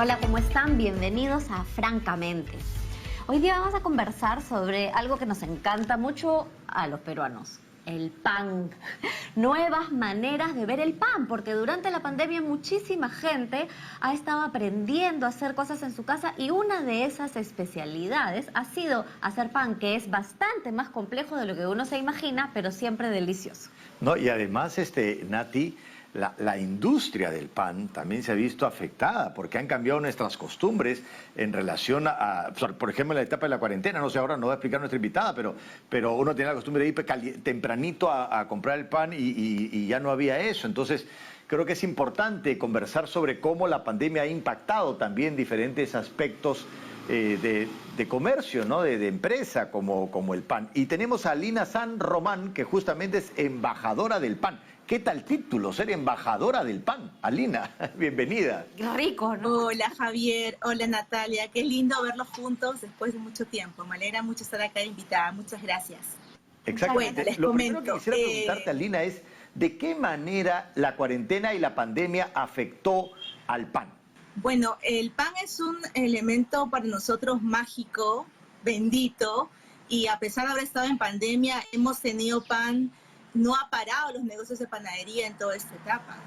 Hola, ¿cómo están? Bienvenidos a Francamente. Hoy día vamos a conversar sobre algo que nos encanta mucho a los peruanos, el pan. Nuevas maneras de ver el pan, porque durante la pandemia muchísima gente ha estado aprendiendo a hacer cosas en su casa y una de esas especialidades ha sido hacer pan, que es bastante más complejo de lo que uno se imagina, pero siempre delicioso. No, y además, Nati, la industria del pan también se ha visto afectada porque han cambiado nuestras costumbres en relación por ejemplo, en la etapa de la cuarentena. No sé, ahora no va a explicar nuestra invitada, pero uno tenía la costumbre de ir tempranito a comprar el pan y ya no había eso. Entonces, creo que es importante conversar sobre cómo la pandemia ha impactado también diferentes aspectos de comercio, ¿no? De empresa como el pan. Y tenemos a Lina San Román, que justamente es embajadora del pan. ¿Qué tal título, ser embajadora del pan? Alina, bienvenida. Qué rico, ¿no? Hola Javier, hola Natalia, qué lindo verlos juntos después de mucho tiempo. Me alegra mucho estar acá invitada, muchas gracias. Exactamente. Bueno, les Lo comento, primero que quisiera preguntarte, Alina, es ¿de qué manera la cuarentena y la pandemia afectó al pan? Bueno, el pan es un elemento para nosotros mágico, bendito, y a pesar de haber estado en pandemia, hemos tenido pan. No ha parado los negocios de panadería en toda esta etapa.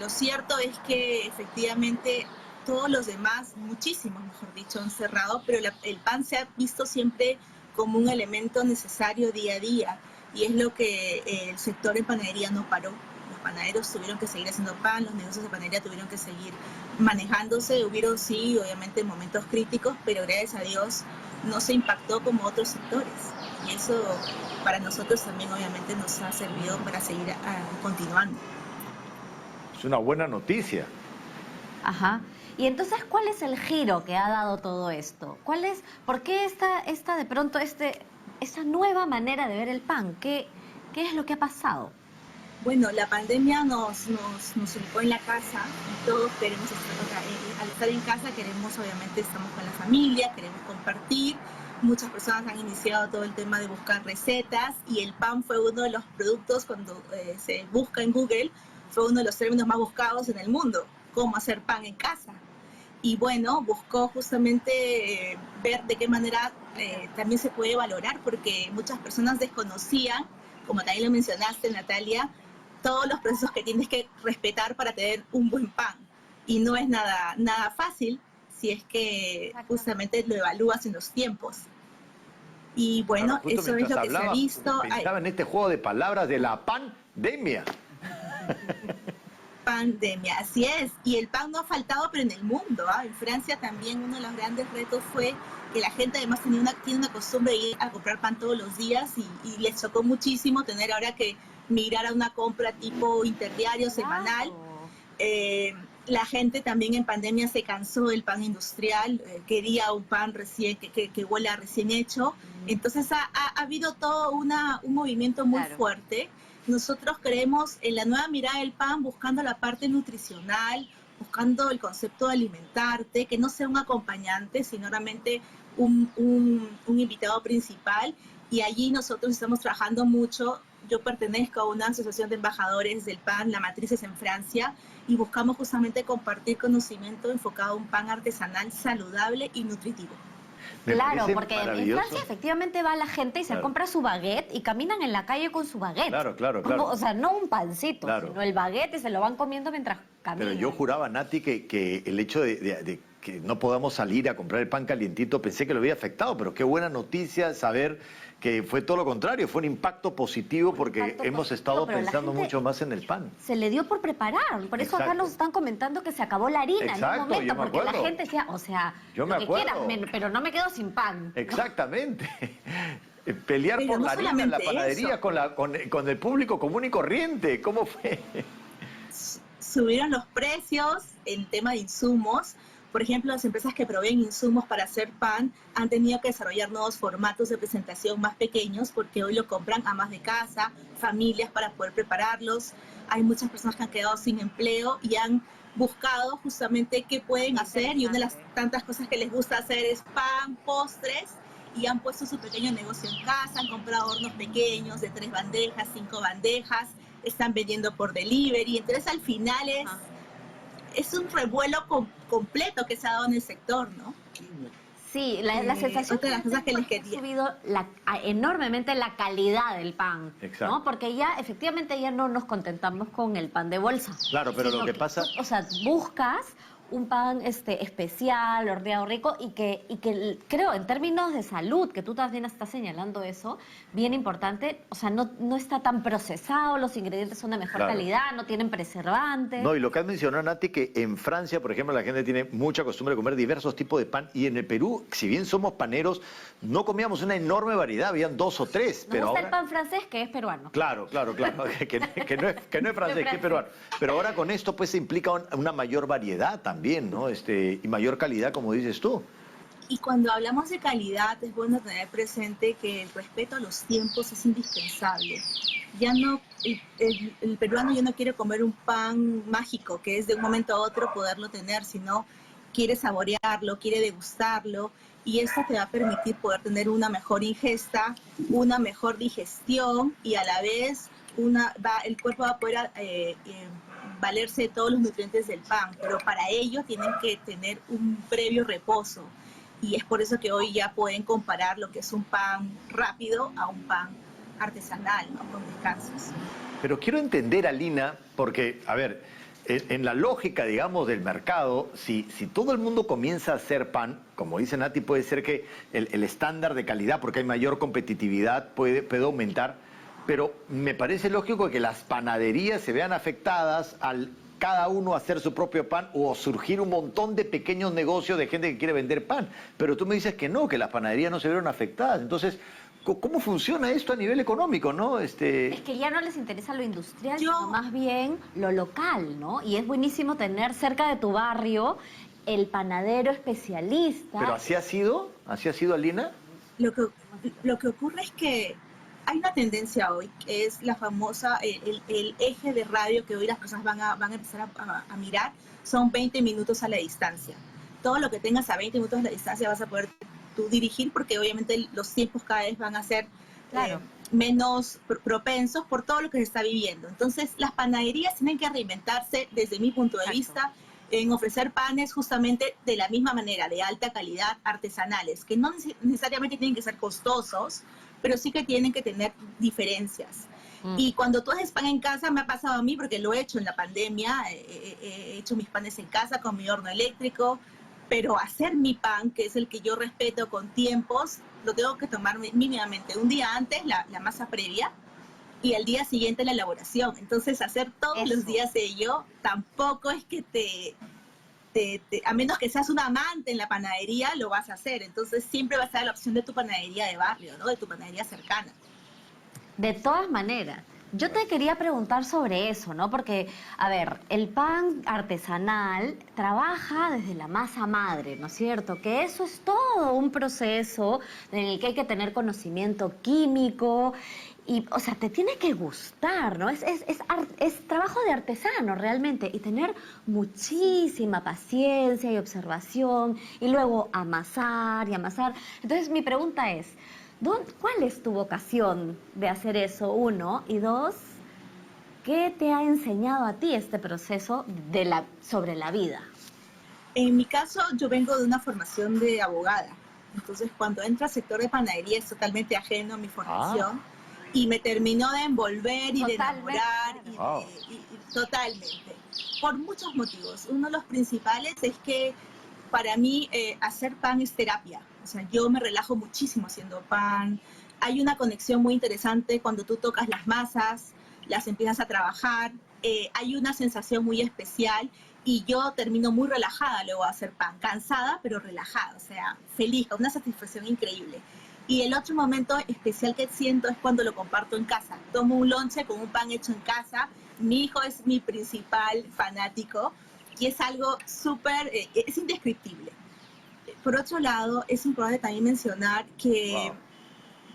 Lo cierto es que efectivamente todos los demás, muchísimos mejor dicho, han cerrado, pero el pan se ha visto siempre como un elemento necesario día a día y es lo que el sector de panadería no paró. Los panaderos tuvieron que seguir haciendo pan, los negocios de panadería tuvieron que seguir manejándose. Hubieron sí, obviamente momentos críticos, pero gracias a Dios no se impactó como otros sectores. Y eso para nosotros también obviamente nos ha servido para seguir continuando. Es una buena noticia. Ajá. Y entonces, ¿cuál es el giro que ha dado todo esto? ¿Por qué esta de pronto, esa nueva manera de ver el pan? ¿Qué es lo que ha pasado? Bueno, la pandemia nos ubicó en la casa y todos queremos al estar en casa obviamente estamos con la familia, queremos compartir. Muchas personas han iniciado todo el tema de buscar recetas y el pan fue uno de los productos cuando se busca en Google, fue uno de los términos más buscados en el mundo, cómo hacer pan en casa. Y bueno, buscó justamente ver de qué manera también se puede valorar, porque muchas personas desconocían, como también lo mencionaste, Natalia, todos los procesos que tienes que respetar para tener un buen pan. Y no es nada fácil si es que justamente lo evalúas en los tiempos. Y bueno, ahora, eso es lo que se ha visto. Pensaba en este juego de palabras de la pandemia. Pandemia, así es. Y el pan no ha faltado, pero en el mundo. En Francia también uno de los grandes retos fue que la gente además tiene una costumbre de ir a comprar pan todos los días y les chocó muchísimo tener ahora que migrar a una compra tipo interdiario, semanal. La gente también en pandemia se cansó del pan industrial, quería un pan que huela recién hecho. Entonces ha habido todo un movimiento muy fuerte. Nosotros creemos en la nueva mirada del pan, buscando la parte nutricional, buscando el concepto de alimentarte, que no sea un acompañante, sino realmente un invitado principal. Y allí nosotros estamos trabajando mucho. Yo pertenezco a una asociación de embajadores del pan, la matriz es en Francia, y buscamos justamente compartir conocimiento enfocado a un pan artesanal, saludable y nutritivo. Claro, porque en Francia efectivamente va la gente y se compra su baguette y caminan en la calle con su baguette. Claro. O sea, no un pancito, sino el baguette y se lo van comiendo mientras caminan. Pero yo juraba, Nati, que el hecho de que no podamos salir a comprar el pan calientito, pensé que lo había afectado, pero qué buena noticia saber que fue todo lo contrario, fue un impacto positivo porque hemos estado pensando mucho más en el pan. Se le dio por preparar, por eso acá nos están comentando que se acabó la harina en un momento, porque la gente decía, yo lo que quiera, pero no me quedo sin pan. Exactamente. Pelear por la harina en la panadería con el público común y corriente, ¿cómo fue? Subieron los precios en tema de insumos. Por ejemplo, las empresas que proveen insumos para hacer pan han tenido que desarrollar nuevos formatos de presentación más pequeños porque hoy lo compran amas de casa, familias para poder prepararlos. Hay muchas personas que han quedado sin empleo y han buscado justamente qué pueden hacer y una de las tantas cosas que les gusta hacer es pan, postres y han puesto su pequeño negocio en casa, han comprado hornos pequeños de 3 bandejas, 5 bandejas, están vendiendo por delivery. Entonces al final es un revuelo completo que se ha dado en el sector, ¿no? Sí, la sensación otra de las cosas que les ha quería. subido enormemente la calidad del pan, Exacto. ¿no? Porque ya efectivamente ya no nos contentamos con el pan de bolsa. Claro, pero sino lo que pasa... o sea, buscas un pan especial, horneado rico y que creo en términos de salud, que tú también estás señalando eso, bien importante, o sea, no está tan procesado, los ingredientes son de mejor Claro. calidad, no tienen preservantes. No, y lo que has mencionado, Nati, que en Francia, por ejemplo, la gente tiene mucha costumbre de comer diversos tipos de pan, y en el Perú, si bien somos paneros, no comíamos una enorme variedad, habían 2 o 3, Nos pero gusta ahora... el pan francés, que es peruano. Claro, que no es francés, que es peruano. Pero ahora con esto pues se implica una mayor variedad también, ¿no? Y mayor calidad, como dices tú. Y cuando hablamos de calidad es bueno tener presente que el respeto a los tiempos es indispensable. Ya no, el peruano ya no quiere comer un pan mágico, que es de un momento a otro poderlo tener, sino quiere saborearlo, quiere degustarlo, y esto te va a permitir poder tener una mejor ingesta, una mejor digestión, y a la vez el cuerpo va a poder valerse de todos los nutrientes del pan, pero para ello tienen que tener un previo reposo. Y es por eso que hoy ya pueden comparar lo que es un pan rápido a un pan artesanal, ¿no? Con descansos. Pero quiero entender, Alina, porque, a ver, en la lógica, digamos, del mercado, si todo el mundo comienza a hacer pan, como dice Nati, puede ser que el estándar de calidad, porque hay mayor competitividad, puede aumentar, pero me parece lógico que las panaderías se vean afectadas al cada uno hacer su propio pan o surgir un montón de pequeños negocios de gente que quiere vender pan. Pero tú me dices que no, que las panaderías no se vieron afectadas. Entonces, ¿cómo funciona esto a nivel económico, no? Es que ya no les interesa lo industrial, Yo- sino más bien lo local, ¿no? Y es buenísimo tener cerca de tu barrio el panadero especialista. ¿Pero así ha sido, Alina? Lo que ocurre es que hay una tendencia hoy, que es la famosa, el eje de radio que hoy las personas van a empezar a mirar, son 20 minutos a la distancia. Todo lo que tengas a 20 minutos a la distancia vas a poder tú dirigir, porque obviamente los tiempos cada vez van a ser Claro. menos propensos por todo lo que se está viviendo. Entonces, las panaderías tienen que reinventarse desde mi punto de Exacto. vista en ofrecer panes justamente de la misma manera, de alta calidad, artesanales, que no necesariamente tienen que ser costosos, pero sí que tienen que tener diferencias. Y cuando tú haces pan en casa, me ha pasado a mí, porque lo he hecho en la pandemia, he hecho mis panes en casa con mi horno eléctrico, pero hacer mi pan, que es el que yo respeto con tiempos, lo tengo que tomar mínimamente un día antes, la masa previa, y al día siguiente la elaboración. Entonces, hacer todos los días ello tampoco es que a menos que seas un amante en la panadería, lo vas a hacer. Entonces, siempre va a estar la opción de tu panadería de barrio, ¿no? De tu panadería cercana. De todas maneras, yo te quería preguntar sobre eso, ¿no? Porque, a ver, el pan artesanal trabaja desde la masa madre, ¿no es cierto? Que eso es todo un proceso en el que hay que tener conocimiento químico y, o sea, te tiene que gustar, ¿no? Es trabajo de artesano realmente y tener muchísima paciencia y observación y luego amasar y amasar. Entonces, mi pregunta es, ¿cuál es tu vocación de hacer eso? 1, y 2, ¿qué te ha enseñado a ti este proceso sobre la vida? En mi caso, yo vengo de una formación de abogada. Entonces, cuando entro al sector de panadería es totalmente ajeno a mi formación. Y me terminó de envolver y de enamorar. Wow. Y totalmente. Por muchos motivos. Uno de los principales es que para mí hacer pan es terapia. O sea, yo me relajo muchísimo haciendo pan. Hay una conexión muy interesante cuando tú tocas las masas, las empiezas a trabajar. Hay una sensación muy especial y yo termino muy relajada luego de hacer pan. Cansada, pero relajada. O sea, feliz, con una satisfacción increíble. Y el otro momento especial que siento es cuando lo comparto en casa. Tomo un lonche con un pan hecho en casa. Mi hijo es mi principal fanático y es algo súper, es indescriptible. Por otro lado, es importante también mencionar que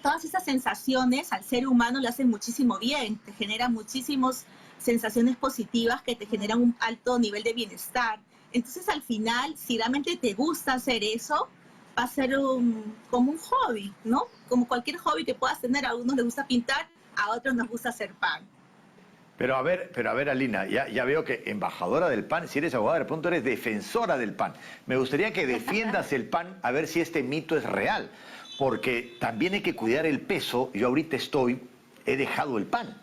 todas esas sensaciones al ser humano le hacen muchísimo bien, te generan muchísimas sensaciones positivas que te generan un alto nivel de bienestar. Entonces, al final, si realmente te gusta hacer eso, va a ser como un hobby, ¿no? Como cualquier hobby que puedas tener. A unos les gusta pintar, a otros nos gusta hacer pan. Pero a ver, Alina, ya veo que embajadora del pan, si eres abogada, de pronto eres defensora del pan. Me gustaría que defiendas el pan, a ver si este mito es real, porque también hay que cuidar el peso. Yo ahorita he dejado el pan,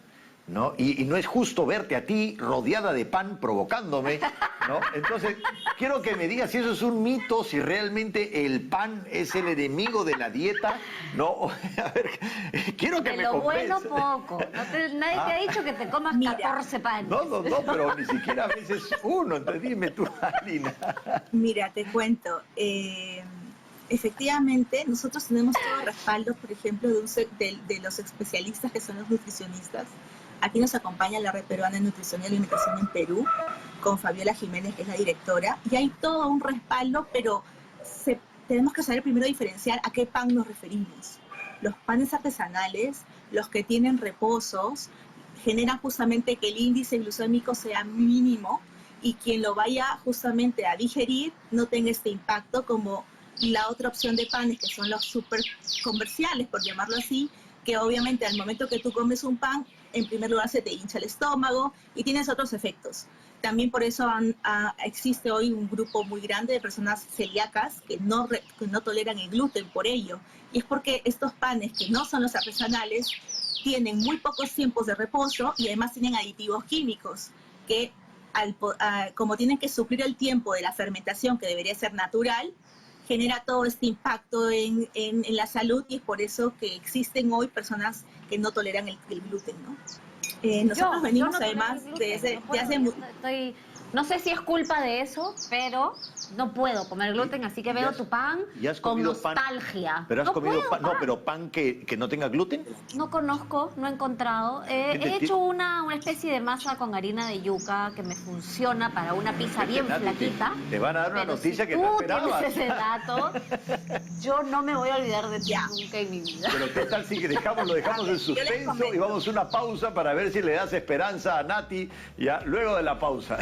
¿no? Y no es justo verte a ti rodeada de pan provocándome, ¿no? Entonces, quiero que me digas si eso es un mito, si realmente el pan es el enemigo de la dieta, ¿no? A ver, quiero que De me lo convenza. bueno poco. Nadie te ha dicho que te comas Mira. 14 panes. No, pero ni siquiera a veces uno, entonces dime tú, Alina. Mira, te cuento. Efectivamente, nosotros tenemos todo el respaldo, por ejemplo, de los especialistas que son los nutricionistas. Aquí nos acompaña la Red Peruana de Nutrición y Alimentación en Perú, con Fabiola Jiménez, que es la directora, y hay todo un respaldo, pero tenemos que saber primero diferenciar a qué pan nos referimos. Los panes artesanales, los que tienen reposos, generan justamente que el índice glucémico sea mínimo y quien lo vaya justamente a digerir no tenga este impacto como la otra opción de panes, que son los súper comerciales, por llamarlo así, que obviamente al momento que tú comes un pan, en primer lugar se te hincha el estómago y tienes otros efectos. También por eso existe hoy un grupo muy grande de personas celíacas que no toleran el gluten por ello. Y es porque estos panes, que no son los artesanales, tienen muy pocos tiempos de reposo y además tienen aditivos químicos que, como tienen que suplir el tiempo de la fermentación, que debería ser natural, genera todo este impacto en la salud, y es por eso que existen hoy personas que no toleran el gluten, ¿no? Nosotros venimos no además tolero el de gluten, no sé si es culpa de eso, pero no puedo comer gluten, así que veo tu pan con nostalgia. ¿Pero has No comido puedo pan? No, pero pan que no tenga gluten. No conozco, no he encontrado. He hecho una especie de masa con harina de yuca que me funciona para una pizza bien flaquita. Te van a dar una pero noticia si que no esperabas. tienes ese dato, yo no me voy a olvidar de ti nunca en mi vida. Pero ¿qué tal si lo dejamos en suspenso y vamos a una pausa para ver si le das esperanza a Nati ya luego de la pausa?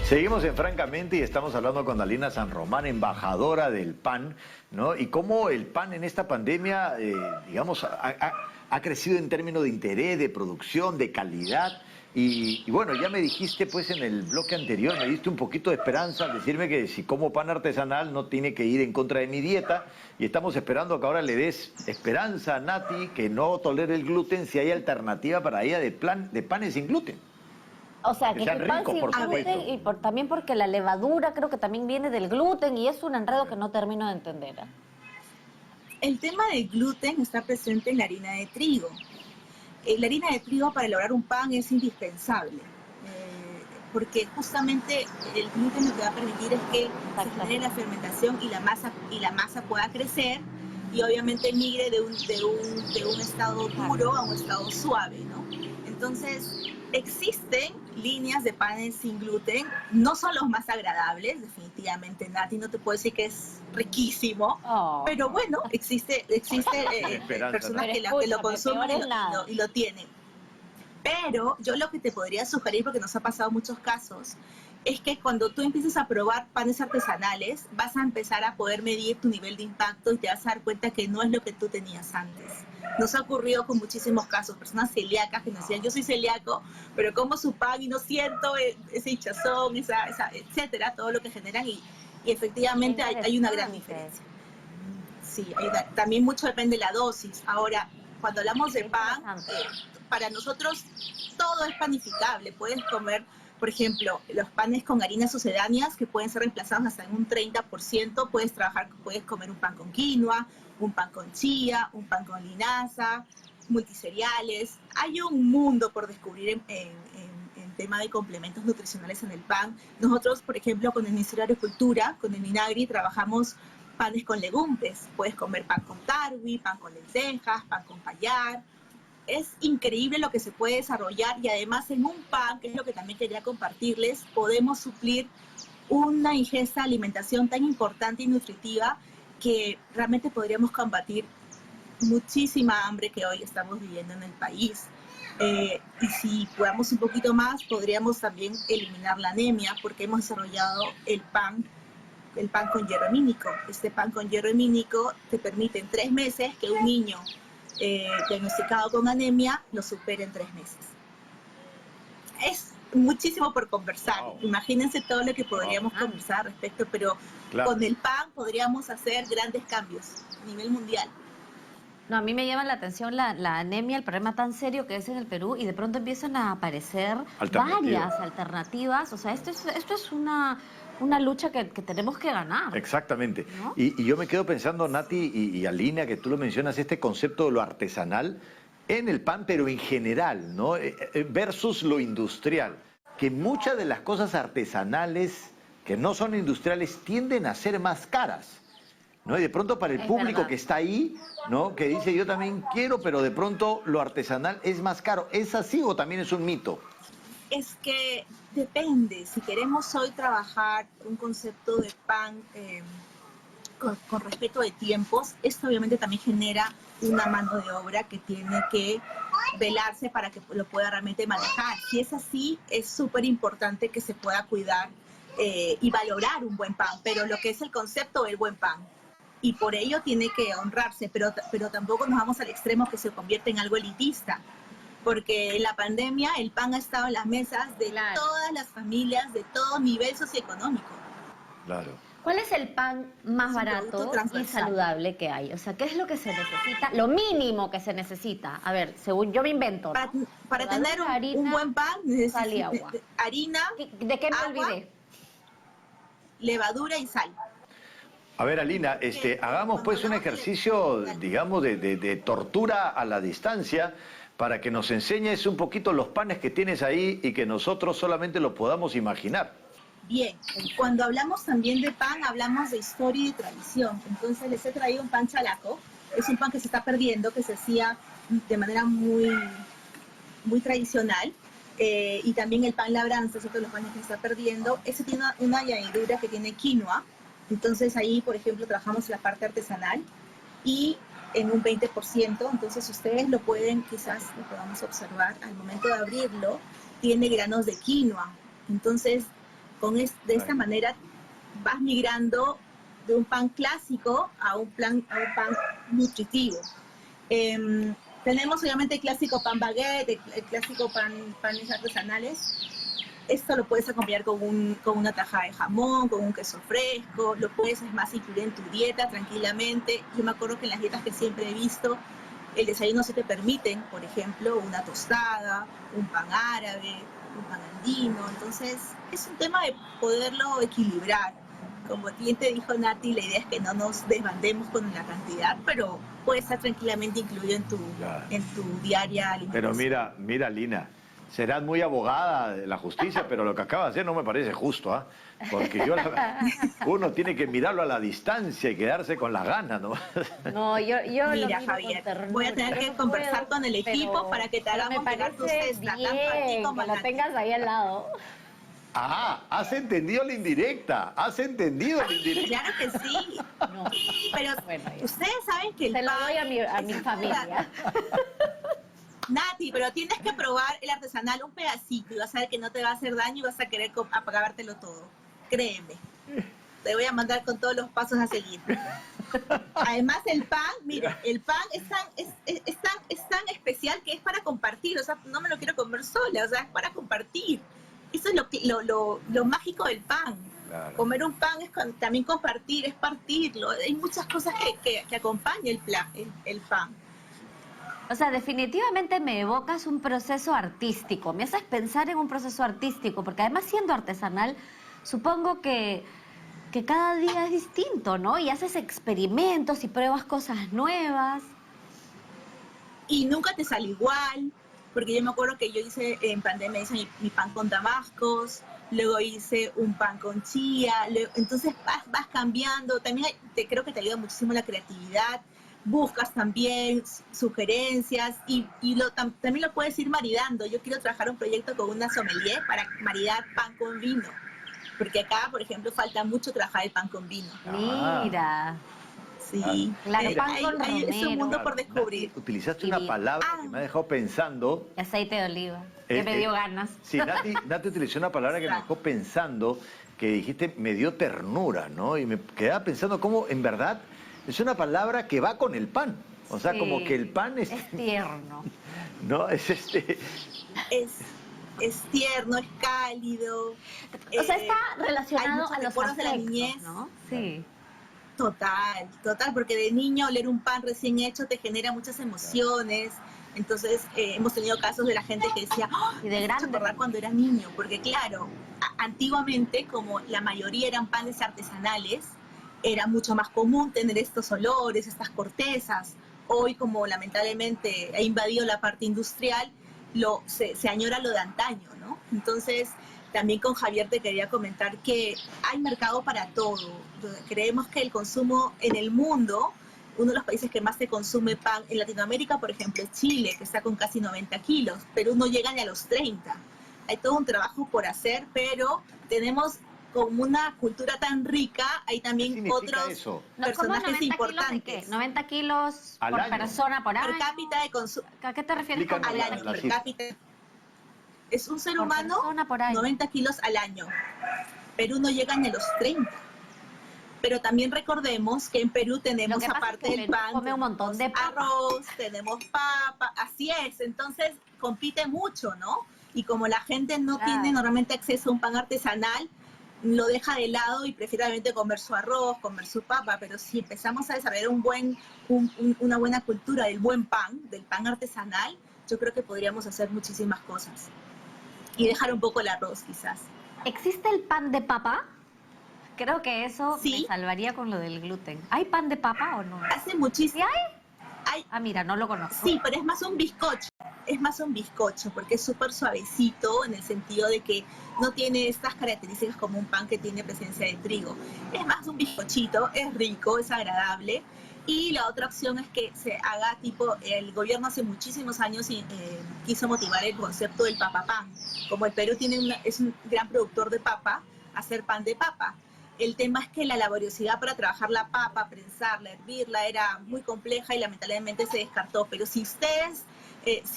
Seguimos en Francamente y estamos hablando con Alina San Román, embajadora del pan, ¿no? Y cómo el pan en esta pandemia, digamos, ha crecido en términos de interés, de producción, de calidad. Y bueno, ya me dijiste pues en el bloque anterior, me diste un poquito de esperanza al decirme que si como pan artesanal no tiene que ir en contra de mi dieta, y estamos esperando que ahora le des esperanza a Nati que no tolere el gluten, si hay alternativa para ella de panes sin gluten. O sea, que sean el pan ricos, sin por gluten supuesto. y también porque la levadura creo que también viene del gluten y es un enredo que no termino de entender. El tema del gluten está presente en la harina de trigo. La harina de trigo para elaborar un pan es indispensable, porque justamente el gluten lo que va a permitir es que se genere la fermentación y la masa pueda crecer y obviamente migre de un estado duro a un estado suave, ¿no? Entonces, existen líneas de panes sin gluten, no son los más agradables, definitivamente, Nati, no te puedo decir que es riquísimo, pero bueno, existe personas que lo consumen y lo tienen. Pero yo lo que te podría sugerir, porque nos ha pasado muchos casos, es que cuando tú empieces a probar panes artesanales, vas a empezar a poder medir tu nivel de impacto y te vas a dar cuenta que no es lo que tú tenías antes. Nos ha ocurrido con muchísimos casos, personas celíacas que nos decían, yo soy celíaco, pero como su pan y no siento ese hinchazón, etcétera, todo lo que generan, y efectivamente hay una gran diferencia. Sí, también mucho depende de la dosis. Ahora, cuando hablamos de pan, para nosotros todo es panificable. Puedes comer, por ejemplo, los panes con harinas sucedáneas que pueden ser reemplazados hasta en un 30%. Puedes comer un pan con quinoa, un pan con chía, un pan con linaza, multicereales. Hay un mundo por descubrir en tema de complementos nutricionales en el pan. Nosotros, por ejemplo, con el Ministerio de Agricultura, con el MINAGRI, trabajamos panes con legumbres. Puedes comer pan con tarwi, pan con lentejas, pan con payar. Es increíble lo que se puede desarrollar, y además en un pan, que es lo que también quería compartirles, podemos suplir una ingesta de alimentación tan importante y nutritiva que realmente podríamos combatir muchísima hambre que hoy estamos viviendo en el país. Y si podamos un poquito más, podríamos también eliminar la anemia, porque hemos desarrollado el pan el pan con hierro hemínico. Este pan con hierro hemínico te permite en 3 meses que un niño diagnosticado con anemia lo supere en 3 meses. Es muchísimo por conversar. Wow. Imagínense todo lo que podríamos conversar al respecto, pero con el pan podríamos hacer grandes cambios a nivel mundial. No, a mí me llama la atención la anemia, el problema tan serio que es en el Perú, y de pronto empiezan a aparecer varias alternativas. O sea, esto es una lucha que tenemos que ganar. Exactamente. ¿No? Y yo me quedo pensando, Nati y Alina, que tú lo mencionas, este concepto de lo artesanal en el pan, pero en general, ¿no? Versus lo industrial. Que muchas de las cosas artesanales que no son industriales tienden a ser más caras, ¿no? Y de pronto para el público que está ahí, ¿no? Que dice yo también quiero, pero de pronto lo artesanal es más caro. ¿Es así o también es un mito? Es que depende. Si queremos hoy trabajar un concepto de pan con respeto de tiempos, esto obviamente también genera una mano de obra que tiene que velarse para que lo pueda realmente manejar. Si es así, es súper importante que se pueda cuidar y valorar un buen pan, pero lo que es el concepto del buen pan. Y por ello tiene que honrarse, pero tampoco nos vamos al extremo que se convierte en algo elitista, porque en la pandemia el pan ha estado en las mesas de todas las familias, de todo nivel socioeconómico. Claro. ¿Cuál es el pan más barato y saludable que hay? O sea, ¿qué es lo que se necesita? Lo mínimo que se necesita. A ver, según yo me invento, ¿no? Para tener un buen pan necesita sal y agua. Harina, ¿de qué me agua, olvidé? Levadura y sal. A ver, Alina, hagamos pues un ejercicio, digamos, de tortura a la distancia para que nos enseñes un poquito los panes que tienes ahí y que nosotros solamente lo podamos imaginar. Bien, cuando hablamos también de pan, hablamos de historia y de tradición. Entonces les he traído un pan chalaco. Es un pan que se está perdiendo, que se hacía de manera muy tradicional. Y también el pan labranza es otro de los panes que se está perdiendo. Ese tiene una añadidura que tiene quinoa. Entonces ahí, por ejemplo, trabajamos la parte artesanal y en un 20%. Entonces ustedes lo pueden, quizás lo podamos observar al momento de abrirlo, tiene granos de quinoa. Entonces, de esta manera vas migrando de un pan clásico a un pan nutritivo. Tenemos obviamente el clásico pan baguette, el clásico panes artesanales. Esto lo puedes acompañar con una tajada de jamón, con un queso fresco, lo puedes incluir en tu dieta tranquilamente. Yo me acuerdo que en las dietas que siempre he visto, el desayuno se te permiten, por ejemplo, una tostada, un pan árabe, un pan andino. Entonces es un tema de poderlo equilibrar. Como bien te dijo Nati, la idea es que no nos desbandemos con la cantidad, pero puede estar tranquilamente incluido en tu diaria alimentación. Pero mira, Lina, serás muy abogada de la justicia, pero lo que acaba de hacer no me parece justo, ¿ah? Porque uno tiene que mirarlo a la distancia y quedarse con las ganas, ¿no? No, yo mira, Javier, voy a tener que conversar con el equipo para que te hagamos llegar tu cesta, bien, tanto a ti como que a la Nati. tengas ahí al lado. Ah, has entendido la indirecta, Claro que sí. No. Pero Bueno, ustedes saben que el se lo pan... doy a mi familia. Nati, pero tienes que probar el artesanal un pedacito y vas a ver que no te va a hacer daño y vas a querer apagártelo todo. Créeme. Te voy a mandar con todos los pasos a seguir. Además el pan, mire, el pan es tan especial que es para compartir. O sea, no me lo quiero comer sola, o sea, es para compartir. Eso es lo mágico del pan. Claro. Comer un pan es también compartir, es partirlo. Hay muchas cosas que acompañan el pan. O sea, definitivamente me evocas un proceso artístico, me haces pensar en un proceso artístico, porque además siendo artesanal, supongo que cada día es distinto, ¿no? Y haces experimentos y pruebas cosas nuevas. Y nunca te sale igual, porque yo me acuerdo que yo hice en pandemia, hice mi pan con damascos, luego hice un pan con chía, entonces vas cambiando, también creo que te ayuda muchísimo la creatividad. Buscas también sugerencias y también lo puedes ir maridando. Yo quiero trabajar un proyecto con una sommelier para maridar pan con vino, porque acá, por ejemplo, falta mucho trabajar el pan con vino. Mira. Sí, claro, pan con romero. Es un mundo por descubrir. Utilizaste una palabra que me ha dejado pensando. Aceite de oliva, que me dio ganas. Sí, Nati utilizó una palabra que me dejó pensando, que dijiste me dio ternura, ¿no? Y me quedaba pensando cómo en verdad es una palabra que va con el pan. O sea, Sí, como que el pan es... es tierno. ¿No? Es tierno, es cálido. O sea, está Hay relacionado muchos a los recuerdos de la afectos, niñez. ¿no? Sí. Total, total, porque de niño oler un pan recién hecho te genera muchas emociones. Entonces, hemos tenido casos de la gente que decía, ¡oh! Y de Me has hecho grande acordar cuando era niño, porque claro, antiguamente, como la mayoría eran panes artesanales, era mucho más común tener estos olores, estas cortezas. Hoy, como lamentablemente ha invadido la parte industrial, se añora lo de antaño, ¿no? Entonces, también con Javier te quería comentar que hay mercado para todo. Creemos que el consumo en el mundo, uno de los países que más se consume pan en Latinoamérica, por ejemplo, es Chile, que está con casi 90 kilos. Perú no llega ni a los 30. Hay todo un trabajo por hacer, pero tenemos como una cultura tan rica, hay también otros eso? personajes importantes. 90 kilos Al por año. persona por año. Per cápita de consumo. ¿A qué te refieres con Explícanos Al año, la per cifra. cápita. Es un ser por humano, persona por año? 90 kilos al año. Perú no llega ni a los 30. Pero también recordemos que en Perú Lo tenemos, que pasa es aparte que del Perú pan, come un montón de papa. arroz, tenemos papa, así es. Entonces compite mucho, ¿no? Y como la gente no Claro. tiene normalmente acceso a un pan artesanal, lo deja de lado y prefiere realmente comer su arroz, comer su papa. Pero si empezamos a desarrollar una buena cultura del buen pan, del pan artesanal, yo creo que podríamos hacer muchísimas cosas. Y dejar un poco el arroz, quizás. ¿Existe el pan de papa? Creo que eso Sí. me salvaría con lo del gluten. ¿Hay pan de papa o no? Hace muchísimo. ¿Sí hay? Ah, mira, no lo conozco. Sí, pero es más un bizcocho. Es más un bizcocho porque es súper suavecito en el sentido de que no tiene estas características como un pan que tiene presencia de trigo. Es más un bizcochito, es rico, es agradable. Y la otra opción es que se haga tipo, el gobierno hace muchísimos años quiso motivar el concepto del papapán. Como el Perú es un gran productor de papa, hacer pan de papa. El tema es que la laboriosidad para trabajar la papa, prensarla, hervirla, era muy compleja y lamentablemente se descartó. Pero si ustedes,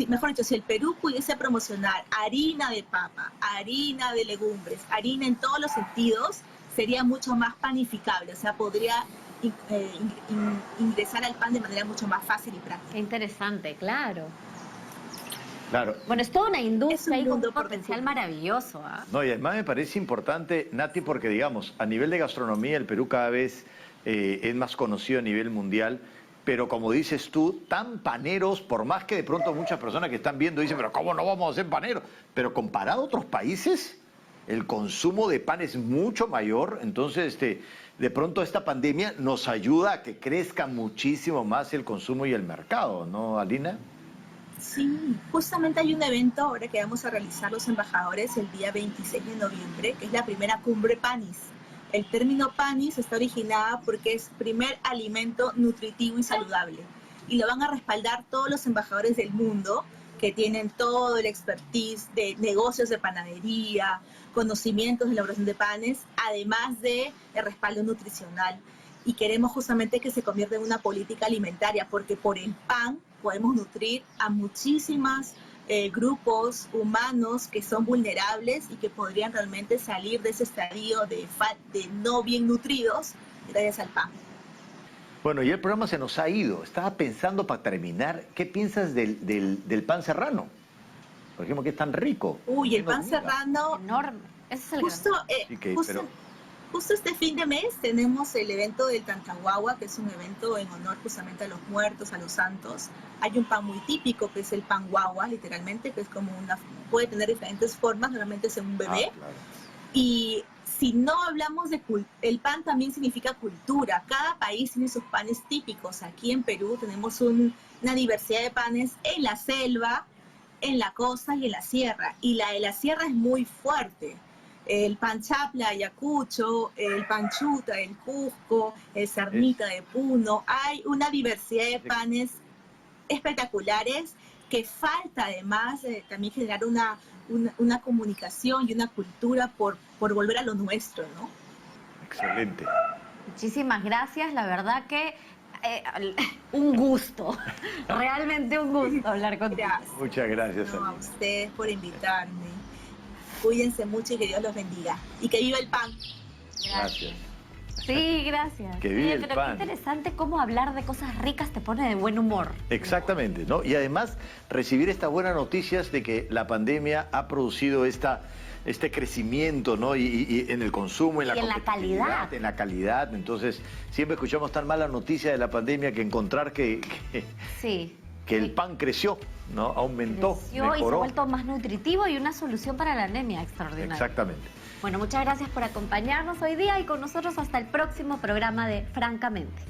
mejor dicho, si el Perú pudiese promocionar harina de papa, harina de legumbres, harina en todos los sentidos, sería mucho más panificable. O sea, podría ingresar al pan de manera mucho más fácil y práctica. Qué interesante, claro. Claro. Bueno, es toda una industria y con mundo un potencial por maravilloso, ¿ah? No, y además me parece importante, Nati, porque digamos, a nivel de gastronomía el Perú cada vez es más conocido a nivel mundial, pero como dices tú, tan paneros, por más que de pronto muchas personas que están viendo dicen, pero ¿cómo no vamos a ser paneros? Pero comparado a otros países, el consumo de pan es mucho mayor, entonces de pronto esta pandemia nos ayuda a que crezca muchísimo más el consumo y el mercado, ¿no, Alina? Sí, justamente hay un evento ahora que vamos a realizar los embajadores el día 26 de noviembre, que es la primera cumbre PANIS. El término PANIS está originada porque es primer alimento nutritivo y saludable. Y lo van a respaldar todos los embajadores del mundo que tienen todo el expertise de negocios de panadería, conocimientos de elaboración de panes, además de el respaldo nutricional. Y queremos justamente que se convierta en una política alimentaria, porque por el pan podemos nutrir a muchísimos grupos humanos que son vulnerables y que podrían realmente salir de ese estadio de no bien nutridos gracias al pan. Bueno, y el programa se nos ha ido. Estaba pensando para terminar, ¿qué piensas del pan serrano? Por ejemplo, que es tan rico. Uy, el pan serrano, Enorme. Ese es el justo, justo este fin de mes tenemos el evento del Tantahuagua, que es un evento en honor justamente a los muertos, a los santos. Hay un pan muy típico que es el pan guagua, literalmente, que es como puede tener diferentes formas, normalmente es en un bebé. Claro. Y si no hablamos el pan también significa cultura. Cada país tiene sus panes típicos. Aquí en Perú tenemos una diversidad de panes en la selva, en la costa y en la sierra. Y la de la sierra es muy fuerte. El pan chapla, Ayacucho, el pan chuta, el Cusco, el cernita de Puno. Hay una diversidad de panes espectaculares que falta además también generar una comunicación y una cultura por volver a lo nuestro, ¿no? Excelente. Muchísimas gracias, la verdad que un gusto, realmente un gusto hablar contigo. Gracias. Muchas gracias, No, a Alina. ustedes por invitarme. Cuídense mucho y que Dios los bendiga. Y que viva el pan. Gracias. Sí, gracias. Que vive el pero pan. qué interesante cómo hablar de cosas ricas te pone de buen humor. Exactamente, ¿no? Y además recibir estas buenas noticias de que la pandemia ha producido este crecimiento, ¿no? Y en el consumo, en la competitividad, calidad. en la calidad. Entonces, siempre escuchamos tan malas noticias de la pandemia que encontrar que Sí. el pan creció, ¿no? Aumentó, Creció y se ha mejoró. vuelto más nutritivo y una solución para la anemia extraordinaria. Exactamente. Bueno, muchas gracias por acompañarnos hoy día y con nosotros hasta el próximo programa de Francamente.